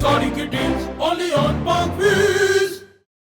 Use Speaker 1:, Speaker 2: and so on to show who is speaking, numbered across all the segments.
Speaker 1: सारी की deals only on पाक व्हील्स।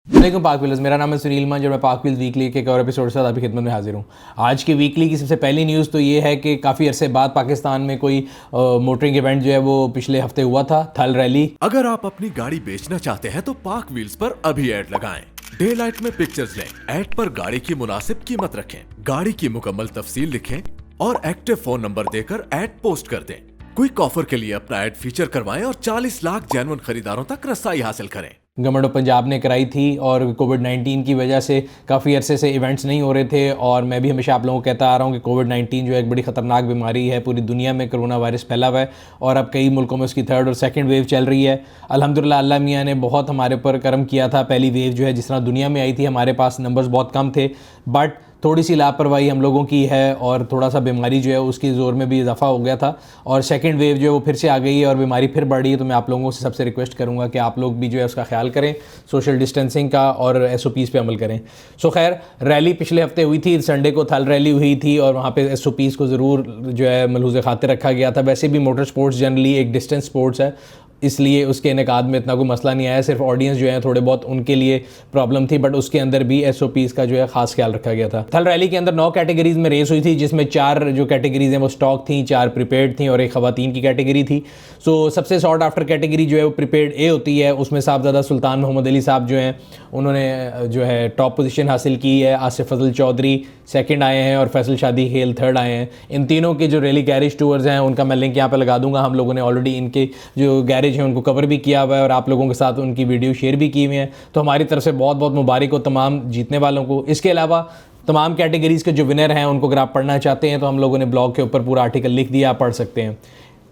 Speaker 2: वालेकुम पाक व्हीलर्स, मेरा नाम है सुनील मंज और मैं पाक व्हील्स वीकली के एक और एपिसोड के साथ आपकी खिदमत में हाजिर हूँ। आज की वीकली की सबसे पहली न्यूज़ तो ये है कि काफ़ी अरसे बाद पाकिस्तान में कोई मोटरिंग इवेंट जो है वो पिछले हफ्ते हुआ था, थल रैली।
Speaker 3: अगर आप अपनी गाड़ी बेचना चाहते हैं तो पाक व्हील्स पर अभी ऐड लगाएं। डे लाइट में पिक्चर्स लें, ऐड पर गाड़ी की मुनासिब कीमत रखें, गाड़ी की मुकम्मल तफसील लिखें और एक्टिव फोन नंबर देकर ऐड पोस्ट कर दें। क्विक ऑफर के लिए अपना ऐड फीचर करवाएं और 40 लाख जेन्युइन खरीदारों तक रसाई हासिल करें।
Speaker 2: गवर्नमेंट ऑफ पंजाब ने कराई थी और कोविड-19 की वजह से काफ़ी अरसे से इवेंट्स नहीं हो रहे थे। और मैं भी हमेशा आप लोगों को कहता आ रहा हूँ कि कोविड-19 जो है एक बड़ी ख़तरनाक बीमारी है, पूरी दुनिया में कोरोना वायरस फैला हुआ है और अब कई मुल्कों में उसकी थर्ड और सेकंड वेव चल रही है। अल्हम्दुलिल्लाह अल्लाह मियाँ ने बहुत हमारे ऊपर करम किया था। पहली वेव जो है जिस तरह दुनिया में आई थी, हमारे पास नंबर्स बहुत कम थे, बट थोड़ी सी लापरवाही हम लोगों की है और थोड़ा सा बीमारी जो है उसकी ज़ोर में भी इजाफा हो गया था और सेकंड वेव जो है वो फिर से आ गई है और बीमारी फिर बढ़ रही है। तो मैं आप लोगों से सबसे रिक्वेस्ट करूंगा कि आप लोग भी जो है उसका ख्याल करें, सोशल डिस्टेंसिंग का और SOPs पे अमल करें। सो खैर, रैली पिछले हफ्ते हुई थी, संडे को थल रैली हुई थी और वहाँ पे SOPs को ज़रूर जो है मलहूज़ खातिर रखा गया था। वैसे भी मोटर स्पोर्ट्स जनरली एक डिस्टेंस स्पोर्ट्स है, इसलिए उसके इनेकाद में इतना कोई मसला नहीं आया। सिर्फ ऑडियंस जो है थोड़े बहुत उनके लिए प्रॉब्लम थी, बट उसके अंदर भी SOPs का जो है खास ख्याल रखा गया था। थल रैली के अंदर 9 कैटेगरीज में रेस हुई थी, जिसमें 4 जो कैटेगरीज हैं वो स्टॉक थी, 4 प्रीपेड थी और एक ख़वातीन की कैटेगरी थी। सो सबसे शॉर्ट आफ्टर कैटेगरी जो है वो प्रीपेड A होती है। उसमें साहबजादा सुल्तान मोहम्मद अली साहब जो हैं उन्होंने जो है टॉप पोजीशन हासिल की है। आसिफ फजल चौधरी सेकंड आए हैं और फैसल शादी खेल थर्ड आए हैं। इन तीनों के जो रैली गैरेज टूर्स हैं उनका मैं लिंक यहाँ पे लगा दूंगा। हम लोगों ने ऑलरेडी इनके जो गैरेज हैं उनको कवर भी किया हुआ है और आप लोगों के साथ उनकी वीडियो शेयर भी की हुई है। तो हमारी तरफ से बहुत बहुत मुबारक हो तमाम जीतने वालों को। इसके अलावा तमाम कैटेगरीज के जो विनर हैं उनको अगर आप पढ़ना चाहते हैं तो हम लोगों ने ब्लॉग के ऊपर पूरा आर्टिकल लिख दिया, आप पढ़ सकते हैं।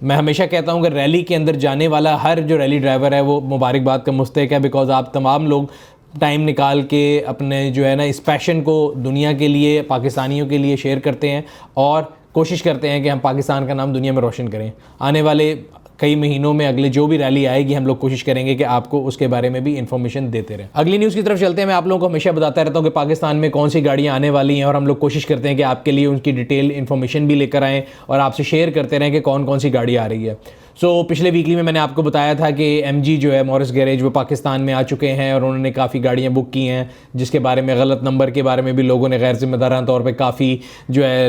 Speaker 2: मैं हमेशा कहता हूँ कि रैली के अंदर जाने वाला हर जो रैली ड्राइवर है वो मुबारकबाद का मुस्तहिक है, बिकॉज आप तमाम लोग टाइम निकाल के अपने जो है ना इस पैशन को दुनिया के लिए, पाकिस्तानियों के लिए शेयर करते हैं और कोशिश करते हैं कि हम पाकिस्तान का नाम दुनिया में रोशन करें। आने वाले कई महीनों में अगले जो भी रैली आएगी हम लोग कोशिश करेंगे कि आपको उसके बारे में भी इंफॉर्मेशन देते रहें। अगली न्यूज़ की तरफ चलते हैं। मैं आप लोगों को हमेशा बताता रहता हूँ कि पाकिस्तान में कौन सी गाड़ियाँ आने वाली हैं और हम लोग कोशिश करते हैं कि आपके लिए उनकी डिटेल इन्फॉर्मेशन भी लेकर आएँ और आपसे शेयर करते रहें कि कौन कौन सी गाड़ी आ रही है। सो पिछले वीकली में मैंने आपको बताया था कि MG जो है मॉरिस गैरेज वो पाकिस्तान में आ चुके हैं और उन्होंने काफ़ी गाड़ियाँ बुक की हैं, जिसके बारे में गलत नंबर के बारे में भी लोगों ने गैर जिम्मेदाराना तौर पे काफ़ी जो है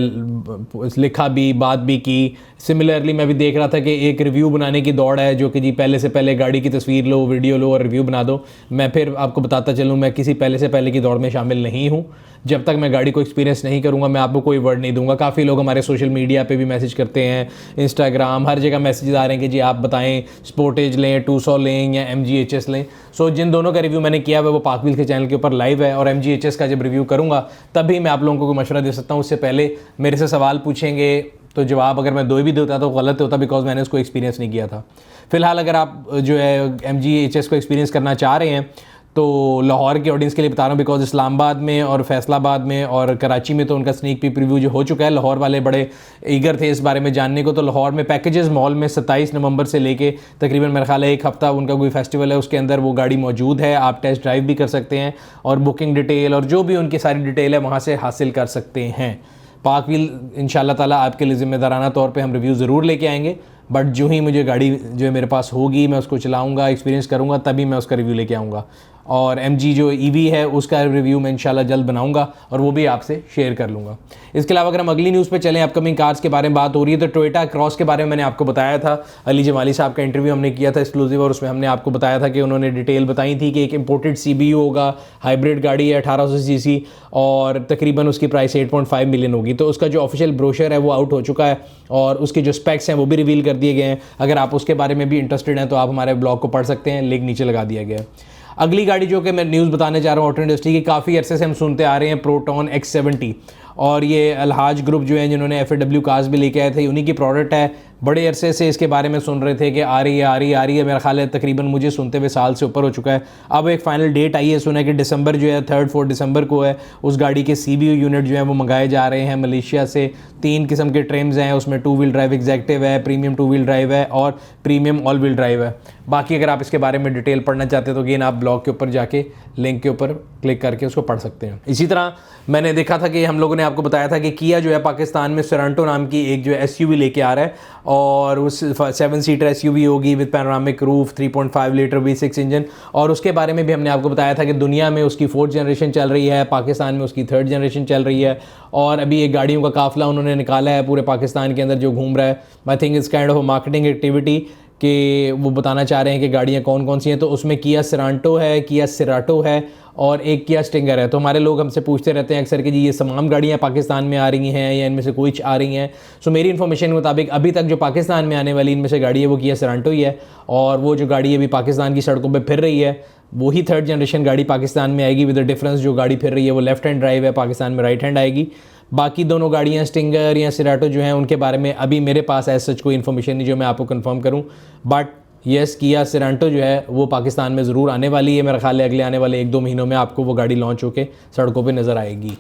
Speaker 2: लिखा भी, बात भी की। सिमिलरली मैं भी देख रहा था कि एक रिव्यू बनाने की दौड़ है जो कि जी पहले से पहले गाड़ी की तस्वीर लो, वीडियो लो और रिव्यू बना दो। मैं फिर आपको बताता चलूँ, मैं किसी पहले से पहले की दौड़ में शामिल नहीं हूँ। जब तक मैं गाड़ी को एक्सपीरियंस नहीं करूँगा मैं आपको कोई वर्ड नहीं दूंगा। काफ़ी लोग हमारे सोशल मीडिया पे भी मैसेज करते हैं, इंस्टाग्राम, हर जगह मैसेज आ रहे हैं कि जी आप बताएं स्पोर्टेज लें, 200 लें या MG HS लें। सो जिन दोनों का रिव्यू मैंने किया हुआ वो पाक व्हील्स के चैनल के ऊपर लाइव है और MG HS का जब रिव्यू करूँगा तभी मैं आप लोगों को कोई मशवरा दे सकता हूँ। उससे पहले मेरे से सवाल पूछेंगे तो जवाब अगर मैं दो भी देता तो गलत होता, बिकॉज मैंने उसको एक्सपीरियंस नहीं किया था। फिलहाल अगर आप जो है MG HS को एक्सपीरियंस करना चाह रहे हैं तो लाहौर के ऑडियंस के लिए बता रहा हूँ, बिकॉज इस्लामाबाद में और फैसलाबाद में और कराची में तो उनका स्नीक पीक रिव्यू जो हो चुका है। लाहौर वाले बड़े ईगर थे इस बारे में जानने को। तो लाहौर में पैकेजेस मॉल में 27 नवंबर से लेके तकरीबन मेरा ख्याल है एक हफ्ता उनका कोई फेस्टिवल है, उसके अंदर वो गाड़ी मौजूद है। आप टेस्ट ड्राइव भी कर सकते हैं और बुकिंग डिटेल और जो भी उनकी सारी डिटेल है वहाँ से हासिल कर सकते हैं। पाक व्हील इंशाल्लाह ताला आपके लिए ज़िम्मेदाराना तौर पे हम रिव्यू ज़रूर लेके आएंगे, बट जो ही मुझे गाड़ी जो है मेरे पास होगी मैं उसको चलाऊंगा, एक्सपीरियंस करूंगा, तभी मैं उसका रिव्यू लेके आऊँगा। और MG जो EV है उसका रिव्यू मैं इंशाल्लाह जल्द बनाऊंगा और वो भी आपसे शेयर कर लूँगा। इसके अलावा अगर हम अगली न्यूज़ पे चलें, अपकमिंग कार्स के बारे में बात हो रही है तो टोयोटा क्रॉस के बारे में मैंने आपको बताया था। अली जमाली साहब का इंटरव्यू हमने किया था एक्सक्लूसिव और उसमें हमने आपको बताया था कि उन्होंने डिटेल बताई थी कि एक इंपोर्टेड CBU होगा, हाइब्रिड गाड़ी है 1800 cc और तकरीबन उसकी प्राइस 8.5 मिलियन होगी। तो उसका जो ऑफिशियल ब्रोशर है वो आउट हो चुका है और उसके जो स्पेक्स हैं वो भी रिवील कर दिए गए हैं। अगर आप उसके बारे में भी इंटरेस्टेड हैं तो आप हमारे ब्लॉग को पढ़ सकते हैं, लिंक नीचे लगा दिया गया है। अगली गाड़ी जो कि मैं न्यूज़ बताने जा रहा हूँ ऑटो इंडस्ट्री की, काफ़ी अरसे से हम सुनते आ रहे हैं, प्रोटॉन X70। और ये अलहाज ग्रुप जो है जिन्होंने FAW कार्स भी लेके आए थे, उन्हीं की प्रोडक्ट है। बड़े अरसे से इसके बारे में सुन रहे थे कि आ रही है। मेरा ख्याल है तकरीबन मुझे सुनते हुए साल से ऊपर हो चुका है। अब एक फ़ाइनल डेट आई है, सुना है कि दिसंबर जो है 3-4 दिसंबर को है। उस गाड़ी के CBU यूनिट जो है वो मंगाए जा रहे हैं मलेशिया से। 3 किस्म के ट्रिम्स हैं, उसमें 2 व्हील ड्राइव एग्जेक्टिव है, प्रीमियम 2 व्हील ड्राइव है और प्रीमियम ऑल व्हील ड्राइव है। बाकी अगर आप इसके बारे में डिटेल पढ़ना चाहते हैं तो अगेन आप ब्लॉग के ऊपर जाके लिंक के ऊपर क्लिक करके उसको पढ़ सकते हैं। इसी तरह मैंने देखा था कि हम लोगों ने आपको बताया था कि किया जो है पाकिस्तान में सोरेंटो नाम की एक जो है SUV लेके आ रहा है, और उस 7 सीटर SUV होगी with panoramic roof, 3.5 litre V6 engine. और उसके बारे में भी हमने आपको बताया था कि दुनिया में उसकी 4th जनरेशन चल रही है, पाकिस्तान में उसकी 3rd जनरेशन चल रही है, और अभी एक गाड़ियों का काफ़िला उन्होंने निकाला है पूरे पाकिस्तान के अंदर जो घूम रहा है। I think it's kind of a marketing activity कि वो बताना चाह रहे हैं कि गाड़ियाँ कौन कौन सी हैं। तो उसमें किया सेरांटो है, किया सेराटो है और एक किया स्टिंगर है। तो हमारे लोग हमसे पूछते रहते हैं अक्सर कि जी ये तमाम गाड़ियाँ पाकिस्तान में आ रही हैं या इनमें से कुछ आ रही हैं। सो मेरी इन्फॉर्मेशन के मुताबिक अभी तक जो पाकिस्तान में आने वाली इनमें से गाड़ी है वो किया सेरांटो ही है, और वो जो गाड़ी अभी पाकिस्तान की सड़कों पर फिर रही है वही 3rd जनरेशन गाड़ी पाकिस्तान में आएगी, विद द डिफरेंस जो गाड़ी फिर रही है वो लेफ्ट हैंड ड्राइव है, पाकिस्तान में राइट हैंड आएगी। बाकी दोनों गाड़ियाँ स्टिंगर या सेराटो जो हैं उनके बारे में अभी मेरे पास ऐसा सच कोई इन्फॉर्मेशन नहीं जो मैं आपको कंफर्म करूँ, बट यस किया सेरांटो जो है वो पाकिस्तान में ज़रूर आने वाली है। मेरा ख्याल है अगले आने वाले 1-2 महीनों में आपको वो गाड़ी लॉन्च होकर सड़कों पे नज़र आएगी।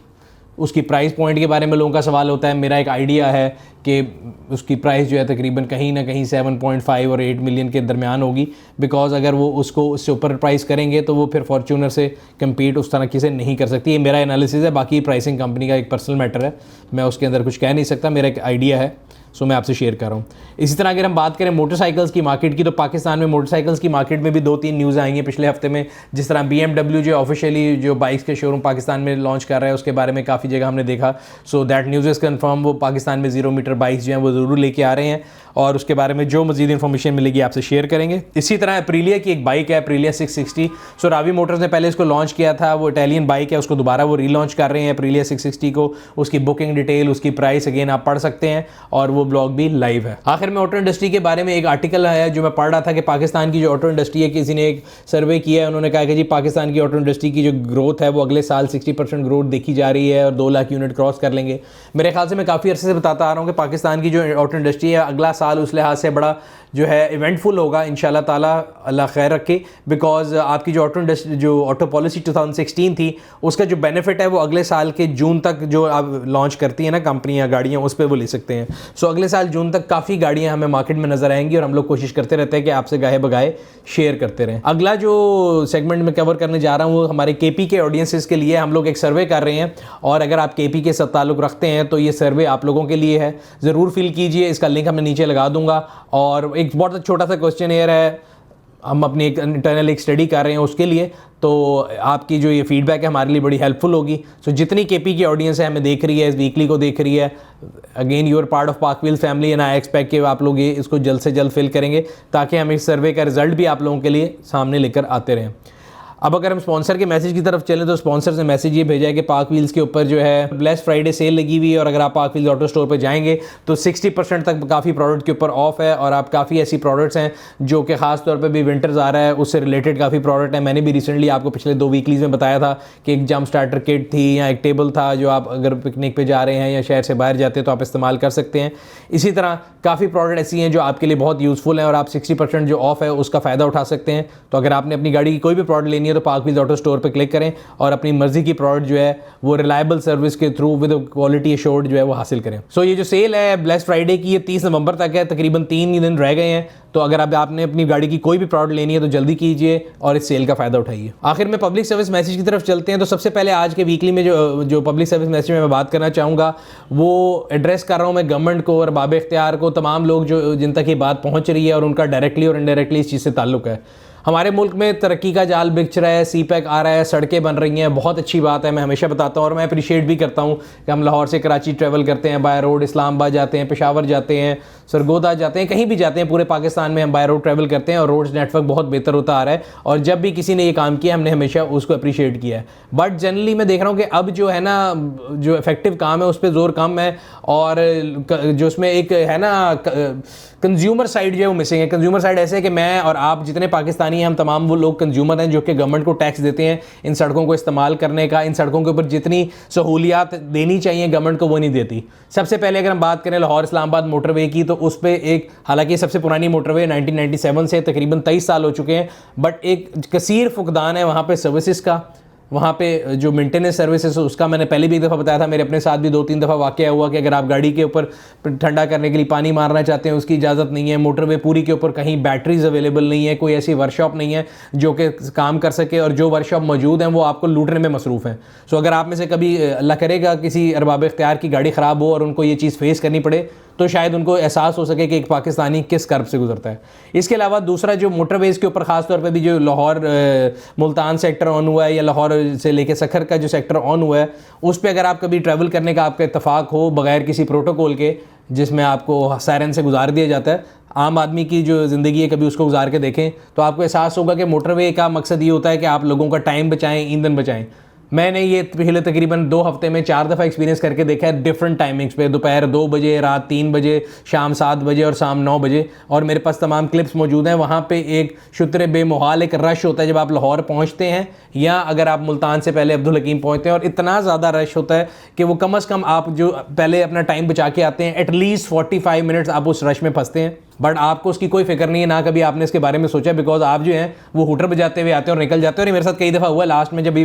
Speaker 2: उसकी प्राइस पॉइंट के बारे में लोगों का सवाल होता है। मेरा एक आइडिया है कि उसकी प्राइस जो है तकरीबन कहीं ना कहीं 7.5 और 8 मिलियन के दरमियान होगी, बिकॉज़ अगर वो उसको उससे ऊपर प्राइस करेंगे तो वो फिर फॉर्च्यूनर से कम्पीट उस तरह से नहीं कर सकती। ये मेरा एनालिसिस है, बाकी प्राइसिंग कंपनी का एक पर्सनल मैटर है, मैं उसके अंदर कुछ कह नहीं सकता, मेरा एक आइडिया है, सो मैं आपसे शेयर कर रहा हूँ। इसी तरह अगर हम बात करें मोटरसाइकिल्स की मार्केट की, तो पाकिस्तान में मोटरसाइकिल्स की मार्केट में भी 2-3 न्यूज़ आई हैं पिछले हफ्ते में। जिस तरह BMW जो ऑफिशियली जो बाइक्स के शोरूम पाकिस्तान में लॉन्च कर रहा है उसके बारे में काफ़ी जगह हमने देखा। So that news is confirm, वो पाकिस्तान में 0 मीटर बाइक्स जो हैं वो ज़रूर लेके आ रहे हैं, और उसके बारे में जो मज़ीद इन्फॉर्मेशन मिलेगी आपसे शेयर करेंगे। इसी तरह अप्रीलिया की एक बाइक है, अप्रीलिया 660। सो रावी मोटर्स ने पहले इसको लॉन्च किया था, वो इटालियन बाइक है, उसको दोबारा वो रीलॉन्च कर रहे हैं अप्रीलिया 660 को। उसकी बुकिंग डिटेल, उसकी प्राइस अगेन आप पढ़ सकते हैं, और वो ब्लॉग भी लाइव है। आखिर में ऑटो इंडस्ट्री के बारे में एक आर्टिकल है जो मैं पढ़ रहा था कि पाकिस्तान की जो ऑटो इंडस्ट्री है, किसी ने एक सर्वे किया है, उन्होंने कहा कि जी पाकिस्तान की ऑटो इंडस्ट्री की जो ग्रोथ है वो अगले साल 60% ग्रोथ देखी जा रही है और 2 लाख यूनिट क्रॉस कर लेंगे। मेरे ख्याल से मैं काफ़ी अर्से से बताता आ रहा हूँ कि पाकिस्तान की जो ऑटो इंडस्ट्री है अगला साल उस लिहाज से बड़ा जो है इवेंटफुल होगा इंशाल्लाह ताला, अल्लाह खैर रखे, बिकॉज आपकी जो ऑटो इंडस्ट्री जो ऑटो पॉलिसी 2016 थी उसका जो बेनिफिट है वो अगले साल के जून तक जो आप लॉन्च करती हैं ना कंपनियां गाड़ियां, उस पर वो ले सकते हैं। सो अगले साल जून तक काफ़ी गाड़ियां हमें मार्केट में नजर आएंगी, और हम लोग कोशिश करते रहते हैं कि आपसे गाहे बगाए शेयर करते रहें। अगला जो सेगमेंट में कवर करने जा रहा हूँ वो हमारे KP के ऑडियंसेस के लिए। हम लोग एक सर्वे कर रहे हैं, और अगर आप KP के साथ ताल्लुक़ रखते हैं तो ये सर्वे आप लोगों के लिए है, ज़रूर फिल कीजिए। इसका लिंक मैं नीचे लगा दूंगा। और एक बहुत छोटा सा क्वेश्चन एयर है, हम अपनी एक इंटरनल एक स्टडी कर रहे हैं उसके लिए, तो आपकी जो ये फीडबैक है हमारे लिए बड़ी हेल्पफुल होगी। सो जितनी KP की ऑडियंस है हमें देख रही है, इस वीकली को देख रही है, again you are part of PakWheels family, and I expect कि आप लोग ये इसको जल्द से जल्द फिल करेंगे ताकि हम इस सर्वे का रिजल्ट भी आप लोगों के लिए सामने लेकर आते रहें। अब अगर हम स्पॉन्सर के मैसेज की तरफ चलें तो स्पॉन्सर ने मैसेज ये भेजा है कि पाक व्हील्स के ऊपर जो है ब्लेस फ्राइडे सेल लगी हुई है, और अगर आप पाक व्हील्स ऑटो स्टोर पर जाएंगे तो 60% तक काफ़ी प्रोडक्ट के ऊपर ऑफ है, और आप काफ़ी ऐसी प्रोडक्ट्स हैं जो कि ख़ास तौर पे भी विंटर्स आ रहा है उससे रिलेटेड काफ़ी प्रोडक्ट है। मैंने भी रिसेंटली आपको पिछले 2 वीकलीज़ में बताया था कि एक जंप स्टार्टर किट थी या एक टेबल था जो आप अगर पिकनिक पर जा रहे हैं या शहर से बाहर जाते हैं तो आप इस्तेमाल कर सकते हैं। इसी तरह काफ़ी प्रोडक्ट ऐसी हैं जो आपके लिए बहुत यूज़फुल हैं और आप 60% जो ऑफ है उसका फ़ायदा उठा सकते हैं। तो अगर आपने अपनी गाड़ी की कोई भी प्रोडक्ट लेनी है तो पाक व्हील्स ऑटो स्टोर पे क्लिक करें और अपनी मर्जी की प्रोडक्ट जो है वो रिलायबल सर्विस के थ्रू विद क्वालिटी एश्योर्ड जो है वो हासिल करें। सो ये जो सेल है ब्लेस फ्राइडे की, ये 30 नवंबर तक है, तकरीबन 3 ही दिन रह गए हैं। तो अगर अब आपने अपनी गाड़ी की कोई भी प्रोडक्ट लेनी है तो जल्दी कीजिए और इस सेल का फ़ायदा उठाइए। आखिर में पब्लिक सर्विस मैसेज की तरफ चलते हैं। तो सबसे पहले आज के वीकली में जो पब्लिक सर्विस मैसेज में मैं बात करना चाहूँगा वो एड्रेस कर रहा हूँ मैं गवर्नमेंट को और बाब इख्तियार को, तमाम लोग जो जिन तक ये बात पहुँच रही है और उनका डायरेक्टली और इनडायरेक्टली इस चीज़ से ताल्लुक़ है। हमारे मुल्क में तरक्की का जाल बिछ रहा है, CPEC आ रहा है, सड़कें बन रही हैं, बहुत अच्छी बात है, मैं हमेशा बताता हूँ और मैं अप्रिशिएट भी करता हूँ कि हम लाहौर से कराची ट्रैवल करते हैं, बाय रोड इस्लामाबाद जाते हैं, पेशावर जाते हैं, सरगोदा जाते हैं, कहीं भी जाते हैं, पूरे पाकिस्तान में हम बाय रोड ट्रैवल करते हैं और रोड नेटवर्क बहुत बेहतर होता आ रहा है। और जब भी किसी ने ये काम किया हमने हमेशा उसको अप्रिशिएट किया है। बट जनरली मैं देख रहा हूँ कि अब जो है ना जो इफेक्टिव काम है उस पर जोर कम है, और जो उसमें एक है ना कंज्यूमर साइड जो है वो मिसिंग है। कंज्यूमर साइड ऐसे है कि मैं और आप जितने पाकिस्तानी हैं हम तमाम वो लोग कंज्यूमर हैं जो कि गवर्नमेंट को टैक्स देते हैं इन सड़कों को इस्तेमाल करने का। इन सड़कों के ऊपर जितनी सहूलियात देनी चाहिए गवर्नमेंट को वो नहीं देती। सबसे पहले अगर हम बात करें लाहौर इस्लामाबाद मोटरवे की तो उस पर एक, हालांकि सबसे पुरानी मोटरवे 1997 से तकरीबन 23 साल हो चुके हैं, बट एक कसीर फुकदान है वहाँ पर सर्विसेज का, वहाँ पे जो मेंटेनेंस सर्विसेज उसका मैंने पहले भी एक दफ़ा बताया था, मेरे अपने साथ भी 2-3 दफ़ा वाक़या हुआ कि अगर आप गाड़ी के ऊपर ठंडा करने के लिए पानी मारना चाहते हैं उसकी इजाज़त नहीं है, मोटरवे पूरी के ऊपर कहीं बैटरीज अवेलेबल नहीं है, कोई ऐसी वर्कशॉप नहीं है जो कि काम कर सके, और जो वर्कशॉप मौजूद हैं वो आपको लूटने में मसरूफ़ हैं। सो अगर आप में से कभी अल्लाह करेगा किसी अरबाब इख्तियार की गाड़ी ख़राब हो और उनको ये चीज़ फेस करनी पड़े, तो शायद उनको एहसास हो सके कि एक पाकिस्तानी किस कर्ब से गुजरता है। इसके अलावा दूसरा जो मोटरवेज़ के ऊपर ख़ास तौर पे भी जो लाहौर मुल्तान सेक्टर ऑन हुआ है या लाहौर से लेके सखर का जो सेक्टर ऑन हुआ है, उस पर अगर आप कभी ट्रैवल करने का आपका इत्तफाक हो बग़ैर किसी प्रोटोकॉल के, जिसमें आपको सायरन से गुजार दिया जाता है, आम आदमी की जो ज़िंदगी है कभी उसको गुजार के देखें तो आपको एहसास होगा कि मोटरवे का मकसद ये होता है कि आप लोगों का टाइम बचाएं, ईंधन बचाएं। मैंने ये पिछले तकरीबन 2 हफ्ते में 4 दफ़ा एक्सपीरियंस करके देखा है डिफरेंट टाइमिंग्स पे, दोपहर 2 बजे, रात 3 बजे, शाम 7 बजे और शाम 9 बजे, और मेरे पास तमाम क्लिप्स मौजूद हैं। वहाँ पे एक शुतर बेमुहाल एक रश होता है जब आप लाहौर पहुँचते हैं, या अगर आप मुल्तान से पहले अब्दुल हकीम पहुँचते हैं, और इतना ज़्यादा रश होता है कि वो कम अज़ कम आप जो पहले अपना टाइम बचा के आते हैं एटलीस्ट 45 मिनट्स आप उस रश में फंसते हैं। बट आपको उसकी कोई फिक्र नहीं है, ना कभी आपने इसके बारे में सोचा, बिकॉज आप जो हैं वो हूटर बजाते हुए आते हैं और निकल जाते हैं। और ये मेरे साथ कई दफ़ा हुआ, लास्ट में जब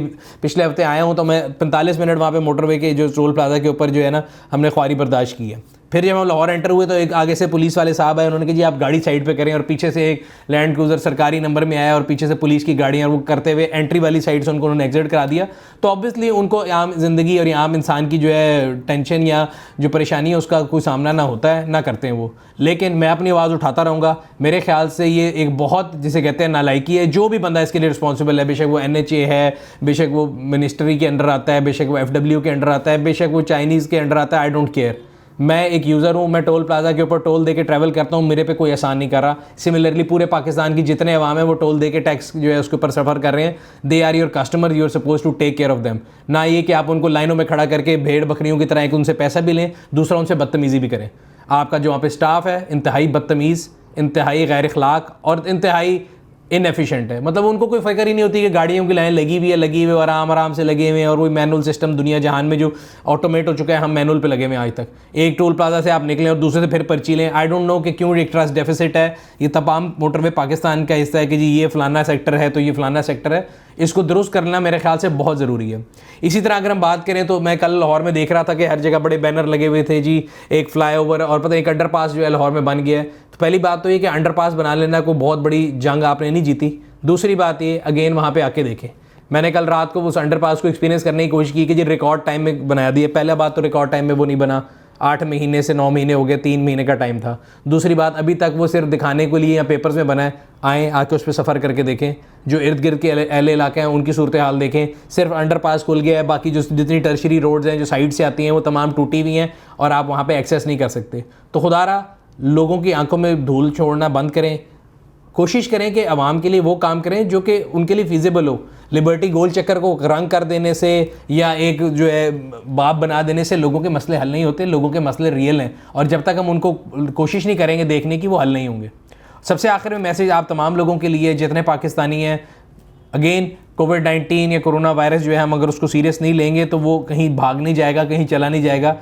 Speaker 2: पिछले हफ्ते आया हूँ तो मैं 45 मिनट वहाँ पे मोटरवे के जो टोल प्लाजा के ऊपर जो है ना हमने ख्वारी बर्दाश्त की है। फिर जब हम लाहौर एंटर हुए तो एक आगे से पुलिस वाले साहब आए, उन्होंने कहा जी आप गाड़ी साइड पे करें, और पीछे से एक लैंड क्रूज़र सरकारी नंबर में आया और पीछे से पुलिस की गाड़ियाँ, वो करते हुए एंट्री वाली साइड से उन्होंने एग्जिट करा दिया। तो ऑब्वियसली उनको आम ज़िंदगी और आम इंसान की जो है टेंशन या जो परेशानी है उसका कोई सामना ना होता है, ना करते हैं वो। लेकिन मैं अपनी आवाज़ उठाता रहूँगा। मेरे ख्याल से ये एक बहुत जिसे कहते हैं नालायकी है। जो भी बंदा इसके लिए रिस्पॉन्सिबल है, बेशक वो NHA है, बेशक वो मिनिस्ट्री के अंडर आता है, बेशक वो FW के अंडर आता है, बेशक वो चाइनीज़ के अंडर आता है, आई डोंट केयर। मैं एक यूज़र हूँ, मैं टोल प्लाजा के ऊपर टोल दे के ट्रैवल करता हूँ, मेरे पे कोई एहसान नहीं कर रहा। सिमिलरली पूरे पाकिस्तान की जितने अवाम है वो टोल दे के टैक्स जो है उसके ऊपर सफ़र कर रहे हैं। They are your customer, you are suppose to take care of them. ना ये कि आप उनको लाइनों में खड़ा करके भेड़ बकरियों की तरह एक उनसे पैसा भी लें, दूसरा उनसे बदतमीज़ी भी करें। आपका जो वहाँ पे स्टाफ है इंतहाई बदतमीज़, इंतहाई गैर अखलाक और इंतहाई इनएफिशिएंट है। मतलब उनको कोई फ़िक्र ही नहीं होती कि गाड़ियों की लाइन लगी हुई है, आराम आराम से लगे हुए हैं, और वही मैनुअल सिस्टम दुनिया जहान में जो ऑटोमेट हो चुका है, हम मैनुअल पे लगे हुए हैं आज तक। एक टोल प्लाजा से आप निकलें और दूसरे से फिर पर्ची लें। आई डोंट नो कि क्यों एक ट्रस्ट डेफिसिट है। ये तमाम मोटरवे पाकिस्तान का हिस्सा है कि जी ये फ़लाना सेक्टर है तो ये फ़लाना सेक्टर है, इसको दुरुस्त करना मेरे ख्याल से बहुत ज़रूरी है। इसी तरह अगर हम बात करें तो मैं कल लाहौर में देख रहा था कि हर जगह बड़े बैनर लगे हुए थे जी, एक फ्लाईओवर और पता एक अंडरपास जो है लाहौर में बन गया है। तो पहली बात तो ये कि अंडरपास बना लेना कोई बहुत बड़ी जंग आपने नहीं जीती। दूसरी बात ये अगेन वहाँ पे आके देखें, मैंने कल रात को उस अंडरपास को एक्सपीरियंस करने की कोशिश की कि जी रिकॉर्ड टाइम में बना दिया। पहला बात तो रिकॉर्ड टाइम में वो नहीं बना, 8 महीने से 9 महीने हो गए, 3 महीने का टाइम था। दूसरी बात अभी तक वो सिर्फ दिखाने के लिए या पेपर्स में बना है। आएँ आके उस पर सफ़र करके देखें, जो इर्द गिर्द के अहले इलाके हैं उनकी सूरत हाल देखें। सिर्फ अंडरपास खुल गया है, बाकी जो जितनी टर्शरी रोड्स हैं जो साइड से आती हैं वो तमाम टूटी हुई हैं और आप वहाँ पर एक्सेस नहीं कर सकते। तो खुदारा लोगों की आंखों में धूल छोड़ना बंद करें, कोशिश करें कि आवाम के लिए वो काम करें जो कि उनके लिए फिजिबल हो। लिबर्टी गोल चक्कर को रंग कर देने से या एक जो है बाप बना देने से लोगों के मसले हल नहीं होते। लोगों के मसले रियल हैं और जब तक हम उनको कोशिश नहीं करेंगे देखने की, वो हल नहीं होंगे। सबसे आखिर में मैसेज आप तमाम लोगों के लिए जितने पाकिस्तानी हैं, अगेन कोविड-19 या कोरोना वायरस जो है हम अगर उसको सीरियस नहीं लेंगे तो वो कहीं भाग नहीं जाएगा, कहीं चला नहीं जाएगा।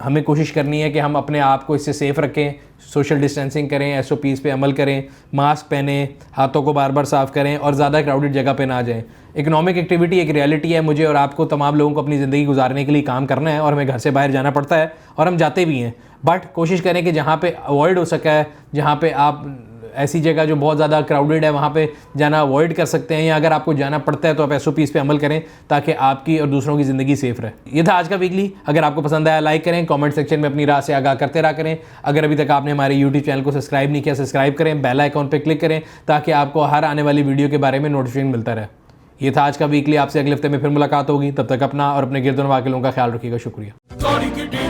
Speaker 2: हमें कोशिश करनी है कि हम अपने आप को इससे सेफ़ रखें, सोशल डिस्टेंसिंग करें, SOPs पे अमल करें, मास्क पहने, हाथों को बार बार साफ़ करें और ज़्यादा क्राउडेड जगह पे ना जाएं। इकोनॉमिक एक्टिविटी एक रियलिटी है। मुझे और आपको तमाम लोगों को अपनी ज़िंदगी गुजारने के लिए काम करना है और हमें घर से बाहर जाना पड़ता है और हम जाते भी हैं। बट कोशिश करें कि जहाँ पे अवॉइड हो सका है, जहाँ पे आप ऐसी जगह जो बहुत ज़्यादा क्राउडेड है वहाँ पे जाना अवॉइड कर सकते हैं, या अगर आपको जाना पड़ता है तो आप SOPs पे अमल करें ताकि आपकी और दूसरों की ज़िंदगी सेफ़ रहे। ये था आज का वीकली। अगर आपको पसंद आया लाइक करें, कमेंट सेक्शन में अपनी राय से आगाह करते रहा करें। अगर अभी तक आपने हमारे YouTube चैनल को सब्सक्राइब नहीं किया, सब्सक्राइब करें, बेल आइकॉन पर क्लिक करें ताकि आपको हर आने वाली वीडियो के बारे में नोटिफिकेशन मिलता रहे। ये था आज का वीकली। आपसे अगले हफ्ते में फिर मुलाकात होगी। तब तक अपना और अपने गिरदोनवा के लोगों का ख्याल रखिएगा। शुक्रिया।